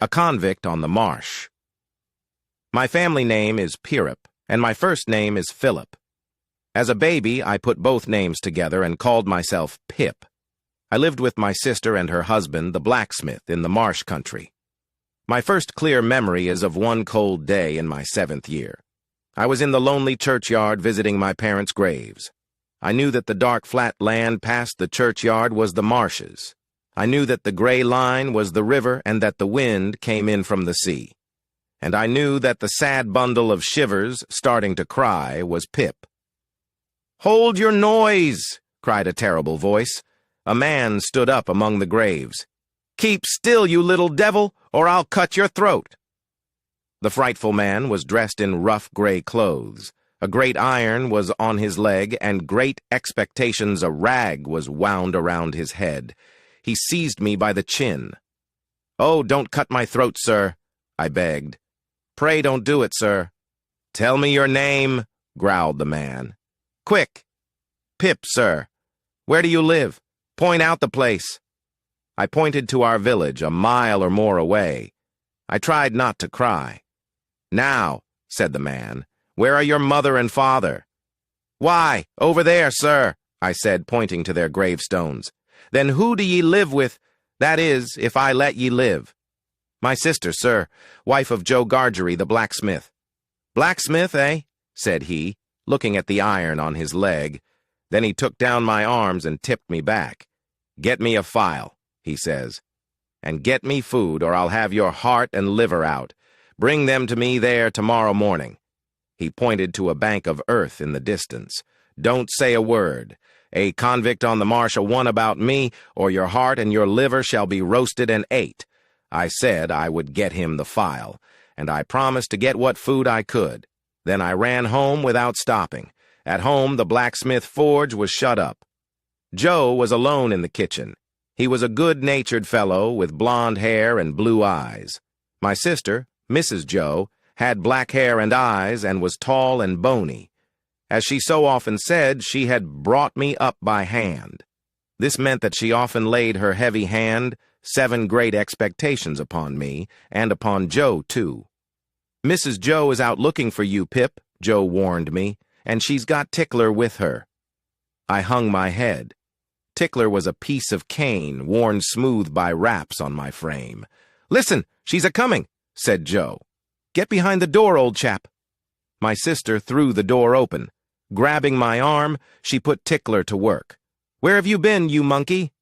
A convict on the marsh. My family name is Pirip, and my first name is Philip. As a baby, I put both names together and called myself Pip. I lived with my sister and her husband, the blacksmith, in the marsh country. My first clear memory is of one cold day in my 7th year. I was in the lonely churchyard visiting my parents' graves. I knew that the dark flat land past the churchyard was the marshes. I knew that the gray line was the river and that the wind came in from the sea. And I knew that the sad bundle of shivers, starting to cry, was Pip. "Hold your noise!" cried a terrible voice. A man stood up among the graves. "Keep still, you little devil, or I'll cut your throat." The frightful man was dressed in rough gray clothes. A great iron was on his leg, and great expectations a rag was wound around his head. He seized me by the chin. "Oh, don't cut my throat, sir," I begged. "Pray don't do it, sir." "Tell me your name," growled the man. "Quick." "Pip, sir." "Where do you live? Point out the place." I pointed to our village, a mile or more away. I tried not to cry. "Now," said the man, "where are your mother and father?" "Why, over there, sir," I said, pointing to their gravestones. "Then who do ye live with? That is, if I let ye live." "My sister, sir, wife of Joe Gargery, the blacksmith." "Blacksmith, eh?" said he, looking at the iron on his leg. Then he took down my arms and tipped me back. "Get me a file," he says. "And get me food, or I'll have your heart and liver out. Bring them to me there tomorrow morning." He pointed to a bank of earth in the distance. "Don't say a word. A convict on the marsh a one about me, or your heart and your liver shall be roasted and ate." I said I would get him the file, and I promised to get what food I could. Then I ran home without stopping. At home, the blacksmith forge was shut up. Joe was alone in the kitchen. He was a good-natured fellow with blonde hair and blue eyes. My sister, Mrs. Joe, had black hair and eyes and was tall and bony. As she so often said, she had brought me up by hand. This meant that she often laid her heavy hand, 7 great expectations upon me, and upon Joe, too. "Mrs. Joe is out looking for you, Pip," Joe warned me, "and she's got Tickler with her." I hung my head. Tickler was a piece of cane worn smooth by wraps on my frame. "Listen, she's a-coming," said Joe. "Get behind the door, old chap." My sister threw the door open. Grabbing my arm, she put Tickler to work. "Where have you been, you monkey?"